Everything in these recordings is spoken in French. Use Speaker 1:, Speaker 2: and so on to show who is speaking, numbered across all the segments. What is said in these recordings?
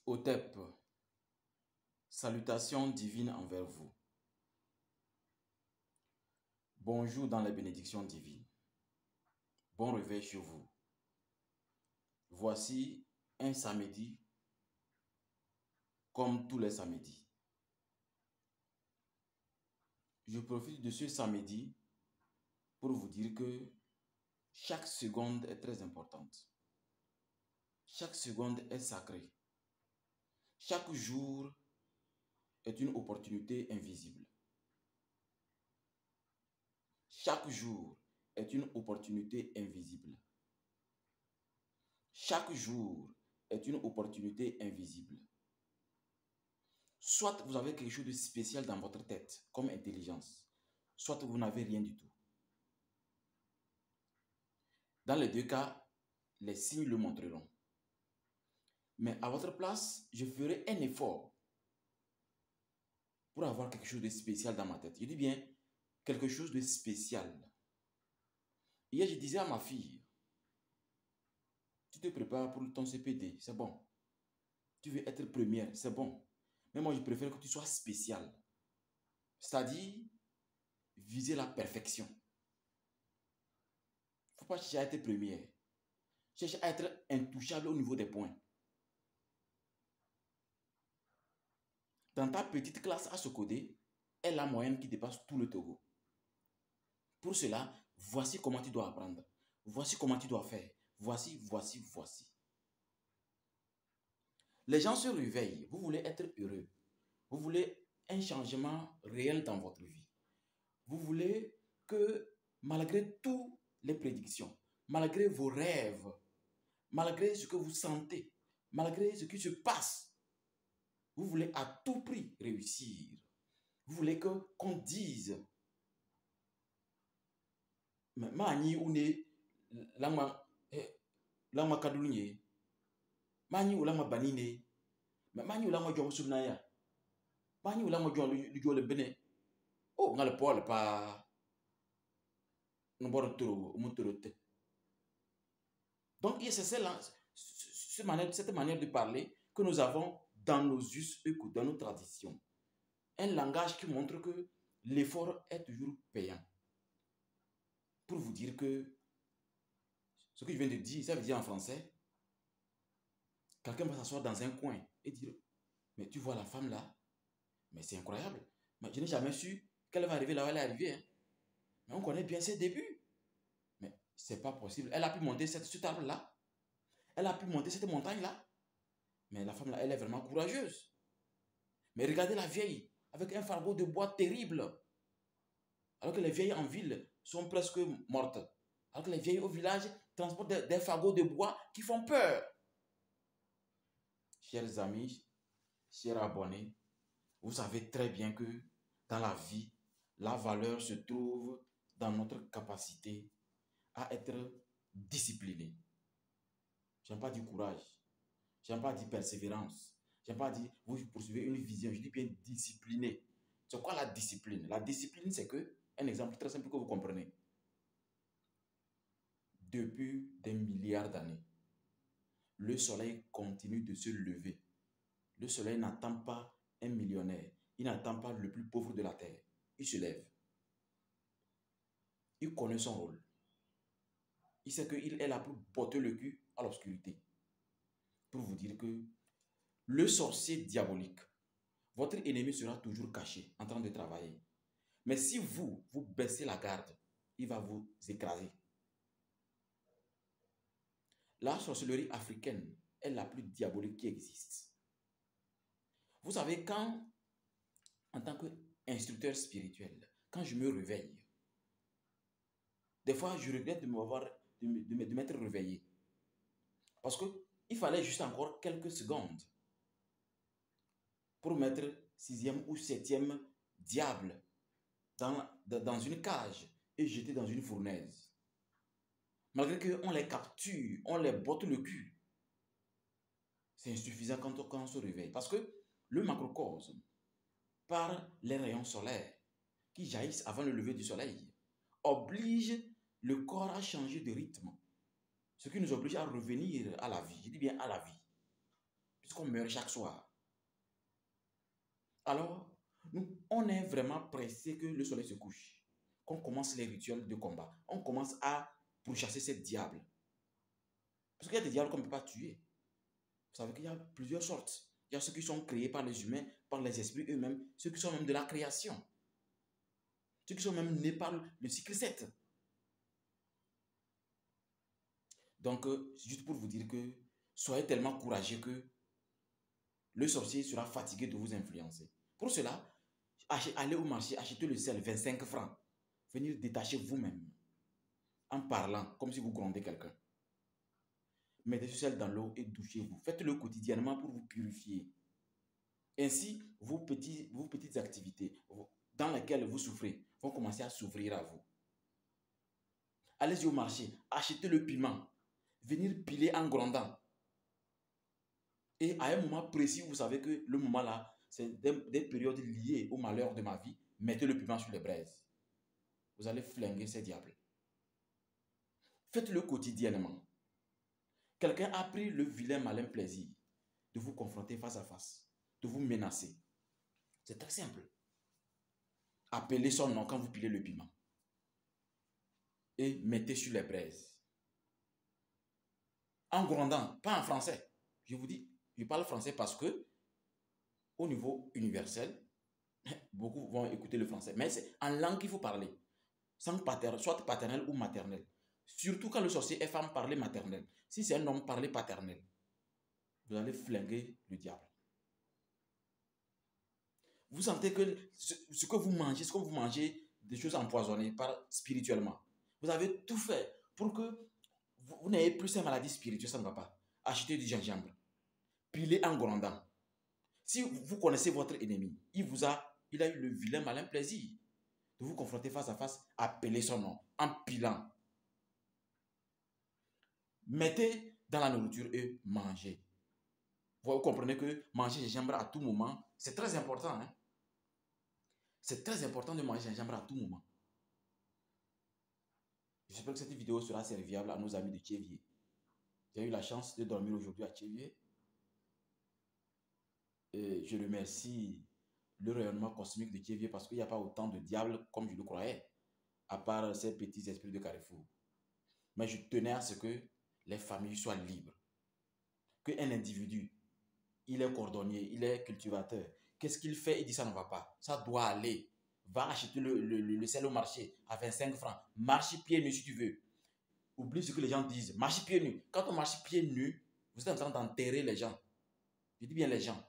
Speaker 1: Otep, salutations divines envers vous. Bonjour dans les bénédictions divines. Bon réveil chez vous. Voici un samedi comme tous les samedis. Je profite de ce samedi pour vous dire que chaque seconde est très importante. Chaque seconde est sacrée. Chaque jour est une opportunité invisible. Chaque jour est une opportunité invisible. Chaque jour est une opportunité invisible. Soit vous avez quelque chose de spécial dans votre tête, comme intelligence, soit vous n'avez rien du tout. Dans les deux cas, les signes le montreront. Mais à votre place, je ferai un effort pour avoir quelque chose de spécial dans ma tête. Je dis bien quelque chose de spécial. Hier, je disais à ma fille, tu te prépares pour ton CPD, c'est bon. Tu veux être première, c'est bon. Mais moi, je préfère que tu sois spécial. C'est-à-dire, viser la perfection. Il ne faut pas chercher à être première. Cherche à être intouchable au niveau des points. Dans ta petite classe à Sokodé, est la moyenne qui dépasse tout le Togo. Pour cela, voici comment tu dois apprendre. Voici comment tu dois faire. Voici. Les gens se réveillent. Vous voulez être heureux. Vous voulez un changement réel dans votre vie. Vous voulez que, malgré toutes les prédictions, malgré vos rêves, malgré ce que vous sentez, malgré ce qui se passe, vous voulez à tout prix réussir. Vous voulez qu'on dise Mani une lama kadulunye. Mani ou lama banine. Mani ou lama jom subnaya. Mani ou lama jom le bene. Oh, on a le poil pas. Donc, c'est cette manière de parler que nous avons dans nos us, dans nos traditions. Un langage qui montre que l'effort est toujours payant. Pour vous dire que ce que je viens de dire, ça veut dire en français, quelqu'un va s'asseoir dans un coin et dire, mais tu vois la femme là, mais c'est incroyable. Mais je n'ai jamais su qu'elle va arriver là où elle est arrivée. Hein. Mais on connaît bien ses débuts. Mais c'est pas possible. Elle a pu monter cet arbre-là. Elle a pu monter cette montagne-là. Mais la femme là, elle est vraiment courageuse. Mais regardez la vieille, avec un fardeau de bois terrible. Alors que les vieilles en ville sont presque mortes. Alors que les vieilles au village transportent des fagots de bois qui font peur. Chers amis, chers abonnés, vous savez très bien que dans la vie, la valeur se trouve dans notre capacité à être discipliné. Je n'aime pas dire courage. Je n'aime pas dire persévérance. Je n'aime pas dire vous poursuivez une vision. Je dis bien discipliné. C'est quoi la discipline? La discipline, c'est que, un exemple très simple que vous comprenez. Depuis des milliards d'années, le soleil continue de se lever. Le soleil n'attend pas un millionnaire. Il n'attend pas le plus pauvre de la terre. Il se lève. Il connaît son rôle. Il sait qu'il est là pour botter le cul à l'obscurité. Pour vous dire que le sorcier diabolique, votre ennemi sera toujours caché, en train de travailler. Mais si vous baissez la garde, il va vous écraser. La sorcellerie africaine est la plus diabolique qui existe. Vous savez, en tant qu'instructeur spirituel, quand je me réveille, des fois, je regrette de m'être réveillé. Parce qu'il fallait juste encore quelques secondes pour mettre 6e ou 7e diable dans une cage et jeter dans une fournaise. Malgré qu'on les capture, on les botte le cul, c'est insuffisant quand on se réveille. Parce que le macrocosme, par les rayons solaires qui jaillissent avant le lever du soleil, oblige le corps à changer de rythme. Ce qui nous oblige à revenir à la vie. Je dis bien à la vie. puisqu'on meurt chaque soir. Alors, on est vraiment pressé que le soleil se couche, qu'on commence les rituels de combat. On commence à pourchasser ces diables. Parce qu'il y a des diables qu'on ne peut pas tuer. Vous savez qu'il y a plusieurs sortes. Il y a ceux qui sont créés par les humains, par les esprits eux-mêmes, ceux qui sont même de la création. Ceux qui sont même nés par le cycle 7. Donc, juste pour vous dire que soyez tellement courageux que le sorcier sera fatigué de vous influencer. Pour cela, allez au marché, achetez le sel, 25 francs. Venir détacher vous-même en parlant, comme si vous grondez quelqu'un. Mettez ce sel dans l'eau et douchez-vous. Faites-le quotidiennement pour vous purifier. Ainsi, vos petites activités dans lesquelles vous souffrez vont commencer à s'ouvrir à vous. Allez-y au marché, achetez le piment. Venir piler en grondant. Et à un moment précis, vous savez que le moment là, c'est des périodes liées au malheur de ma vie. Mettez le piment sur les braises. Vous allez flinguer ces diables. Faites-le quotidiennement. Quelqu'un a pris le vilain malin plaisir de vous confronter face à face, de vous menacer. C'est très simple. Appelez son nom quand vous pilez le piment. Et mettez sur les braises. En grondant, pas en français. Je vous dis, je parle français parce que, au niveau universel, beaucoup vont écouter le français. Mais c'est en langue qu'il faut parler. Sans soit paternelle ou maternelle. Surtout quand le sorcier est femme, parler maternelle. Si c'est un homme, parler paternel. Vous allez flinguer le diable. Vous sentez que ce que vous mangez, c'est comme vous mangez des choses empoisonnées spirituellement. Vous avez tout fait pour que vous n'ayez plus ces maladies spirituelles, ça ne va pas. Achetez du gingembre. Pilez en grondant. Si vous connaissez votre ennemi, il a eu le vilain malin plaisir de vous confronter face à face, appelez son nom, en pilant. Mettez dans la nourriture et mangez. Vous comprenez que manger gingembre à tout moment, c'est très important. Hein? C'est très important de manger gingembre à tout moment. J'espère que cette vidéo sera serviable à nos amis de Thiévier. J'ai eu la chance de dormir aujourd'hui à Thiévier. Et je remercie le rayonnement cosmique de Thiévier parce qu'il n'y a pas autant de diables comme je le croyais, à part ces petits esprits de Carrefour. Mais je tenais à ce que les familles soient libres. Qu'un individu, il est cordonnier, il est cultivateur. Qu'est-ce qu'il fait? Il dit ça ne va pas. Ça doit aller. Va acheter le sel au marché à 25 francs. Marche pieds nus si tu veux. Oublie ce que les gens disent. Marche pieds nus. Quand on marche pieds nus, vous êtes en train d'enterrer les gens. Je dis bien les gens.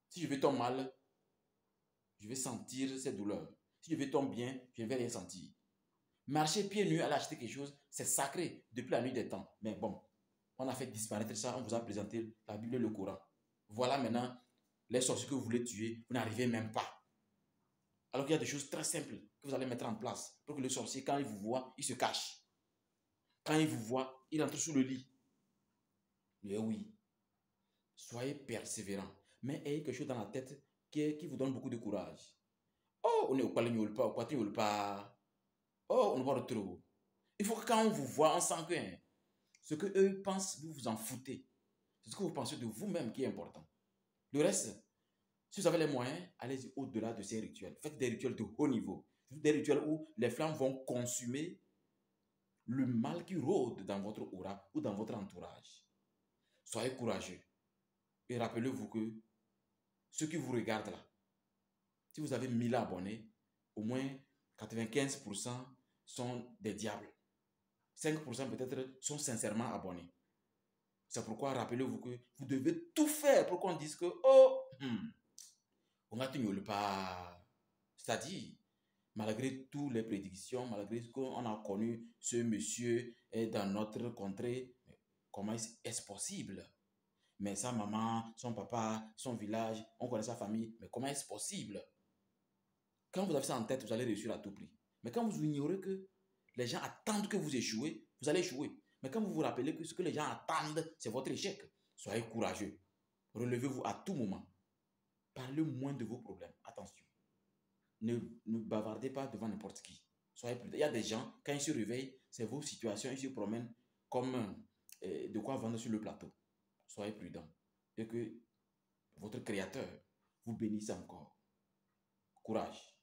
Speaker 1: Si je veux ton mal, je vais sentir ces douleurs. Si je veux ton bien, je ne vais rien sentir. Marcher pieds nus, aller acheter quelque chose, c'est sacré depuis la nuit des temps. Mais bon, on a fait disparaître ça, on vous a présenté la Bible et le Coran. Voilà maintenant les sorciers que vous voulez tuer, vous n'arrivez même pas. Alors qu'il y a des choses très simples que vous allez mettre en place pour que le sorcier, quand il vous voit, il se cache. Quand il vous voit, il entre sous le lit. Mais oui, soyez persévérants. Mais ayez quelque chose dans la tête qui vous donne beaucoup de courage. Oh, on n'est pas le pas, on pas. Oh, on ne va pas trop. Il faut que quand on vous voit, on sent que ce qu'eux pensent, vous vous en foutez. C'est ce que vous pensez de vous-même qui est important. Le reste, si vous avez les moyens, allez-y au-delà de ces rituels. Faites des rituels de haut niveau. Des rituels où les flammes vont consumer le mal qui rôde dans votre aura ou dans votre entourage. Soyez courageux. Et rappelez-vous que ceux qui vous regardent là, si vous avez 1000 abonnés, au moins 95% sont des diables. 5% peut-être sont sincèrement abonnés. C'est pourquoi rappelez-vous que vous devez tout faire pour qu'on dise que on a tenu pas. C'est-à-dire, malgré toutes les prédictions, malgré ce qu'on a connu, ce monsieur est dans notre contrée, comment est-ce possible? Mais sa maman, son papa, son village, on connaît sa famille, mais comment est-ce possible? Quand vous avez ça en tête, vous allez réussir à tout prix. Mais quand vous ignorez que les gens attendent que vous échouez, vous allez échouer. Mais quand vous vous rappelez que ce que les gens attendent, c'est votre échec, soyez courageux. Relevez-vous à tout moment. Parlez moins de vos problèmes. Attention. Ne bavardez pas devant n'importe qui. Soyez prudents. Il y a des gens, quand ils se réveillent, c'est vos situations, ils se promènent comme de quoi vendre sur le plateau. Soyez prudents. et que votre Créateur vous bénisse encore. Courage.